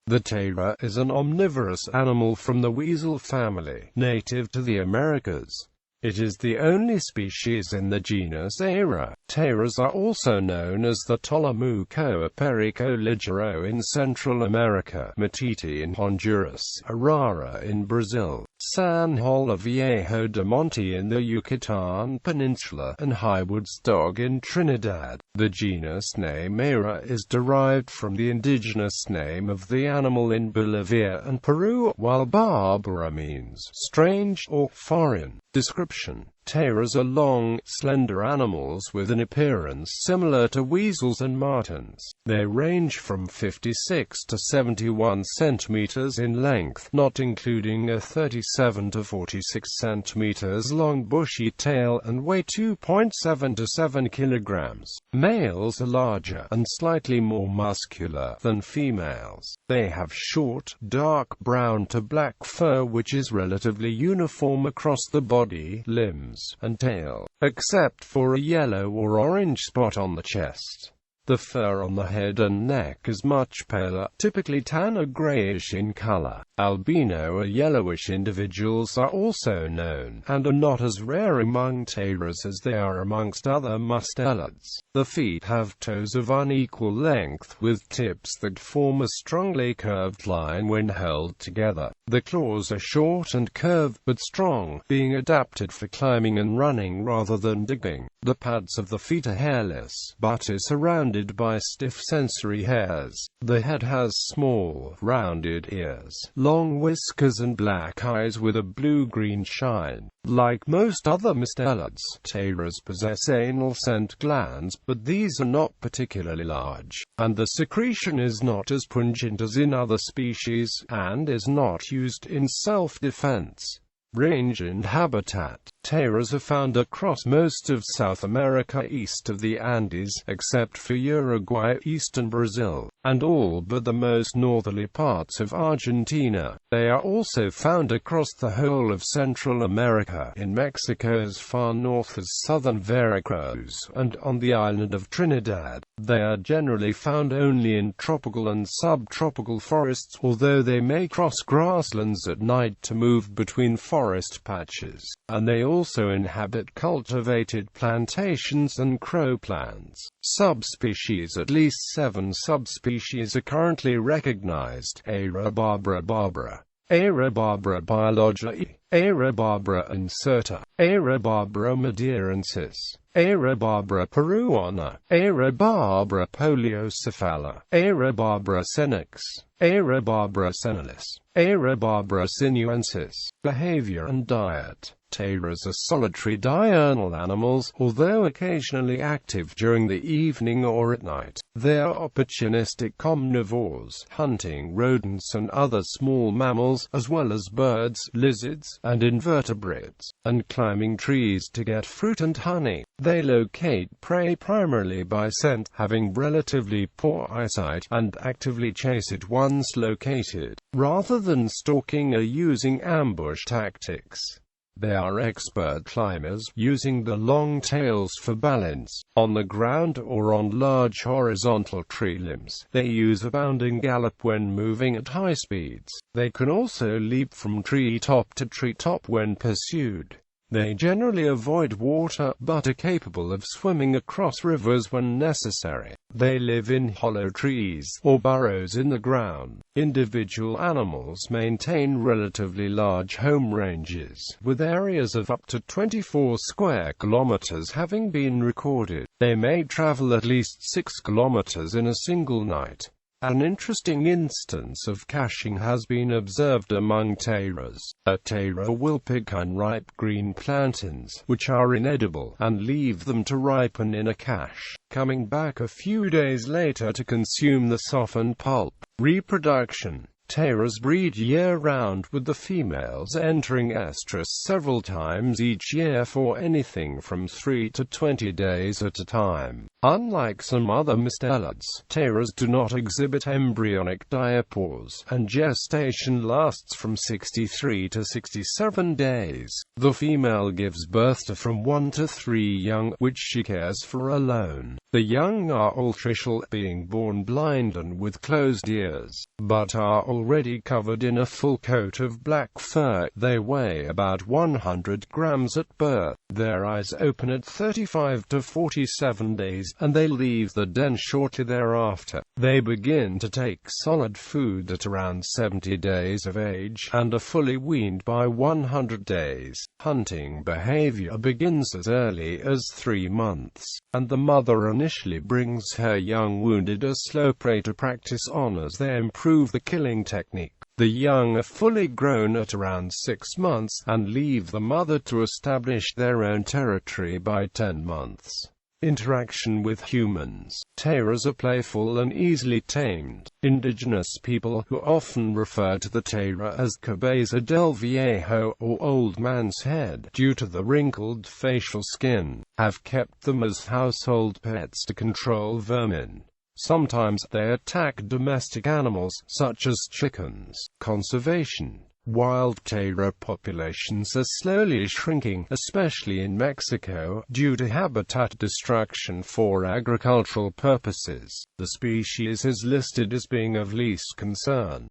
The Tayra is an omnivorous animal from the weasel family, native to the Americas. It is the only species in the genus Eira. Tayras are also known as the tolomuco, perico, ligero in Central America, motete in Honduras, irara in Brazil, San Viejo de Monte in the Yucatan Peninsula, and Highwood's dog in Trinidad. The genus name Eira is derived from the indigenous name of the animal in Bolivia and Peru, while barbara means strange or foreign. Description: Tayras are long, slender animals with an appearance similar to weasels and martens. They range from 56 to 71 centimeters in length, not including a 37 to 46 centimeters long bushy tail, and weigh 2.7 to 7 kilograms. Males are larger and slightly more muscular than females. They have short, dark brown to black fur which is relatively uniform across the body, limbs, and tail, except for a yellow or orange spot on the chest. The fur on the head and neck is much paler, typically tan or grayish in color. Albino or yellowish individuals are also known, and are not as rare among Tayras as they are amongst other mustelids. The feet have toes of unequal length, with tips that form a strongly curved line when held together. The claws are short and curved but strong, being adapted for climbing and running rather than digging. The pads of the feet are hairless, but is surrounded by stiff sensory hairs. The head has small, rounded ears, long whiskers and black eyes with a blue-green shine. Like most other mustelids, Tayras possess anal scent glands, but these are not particularly large, and the secretion is not as pungent as in other species, and is not used in self-defense. Range and habitat: Tayras are found across most of South America east of the Andes, except for Uruguay, eastern Brazil, and all but the most northerly parts of Argentina. They are also found across the whole of Central America, in Mexico as far north as southern Veracruz, and on the island of Trinidad. They are generally found only in tropical and subtropical forests, although they may cross grasslands at night to move between forest patches, and they also inhabit cultivated plantations and croplands. Subspecies: at least 7 subspecies are currently recognized. Eira barbara, Eira barbara biologica, Eira barbara incerta, Eira barbara madeirensis, Eira barbara peruana, Eira barbara poliocephala, Eira barbara senex, Eira barbara senalis, Eira barbara sinuensis. Behavior and diet: Tayras are solitary diurnal animals, although occasionally active during the evening or at night. They are opportunistic omnivores, hunting rodents and other small mammals, as well as birds, lizards, and invertebrates, and climbing trees to get fruit and honey. They locate prey primarily by scent, having relatively poor eyesight, and actively chase it once located, rather than stalking or using ambush tactics. They are expert climbers, using the long tails for balance, on the ground or on large horizontal tree limbs. They use a bounding gallop when moving at high speeds. They can also leap from treetop to treetop when pursued. They generally avoid water, but are capable of swimming across rivers when necessary. They live in hollow trees, or burrows in the ground. Individual animals maintain relatively large home ranges, with areas of up to 24 square kilometers having been recorded. They may travel at least 6 kilometers in a single night. An interesting instance of caching has been observed among Tayras. A Tayra will pick unripe green plantains, which are inedible, and leave them to ripen in a cache, coming back a few days later to consume the softened pulp. Reproduction: Tayras breed year-round, with the females entering estrus several times each year for anything from 3 to 20 days at a time. Unlike some other mustelids, Tayras do not exhibit embryonic diapause, and gestation lasts from 63 to 67 days. The female gives birth to from 1 to 3 young, which she cares for alone. The young are altricial, being born blind and with closed ears, but are already covered in a full coat of black fur. They weigh about 100 grams at birth. Their eyes open at 35 to 47 days, and they leave the den shortly thereafter. They begin to take solid food at around 70 days of age, and are fully weaned by 100 days. Hunting behavior begins as early as 3 months, and the mother initially brings her young wounded as slow prey to practice on as they improve the killing technique. The young are fully grown at around 6 months, and leave the mother to establish their own territory by 10 months. Interaction with humans. Tayras are playful and easily tamed. Indigenous people, who often refer to the Tayra as cabeza del viejo, or old man's head, due to the wrinkled facial skin, have kept them as household pets to control vermin. Sometimes they attack domestic animals, such as chickens. Conservation. Wild Tayra populations are slowly shrinking, especially in Mexico, due to habitat destruction for agricultural purposes. The species is listed as being of least concern.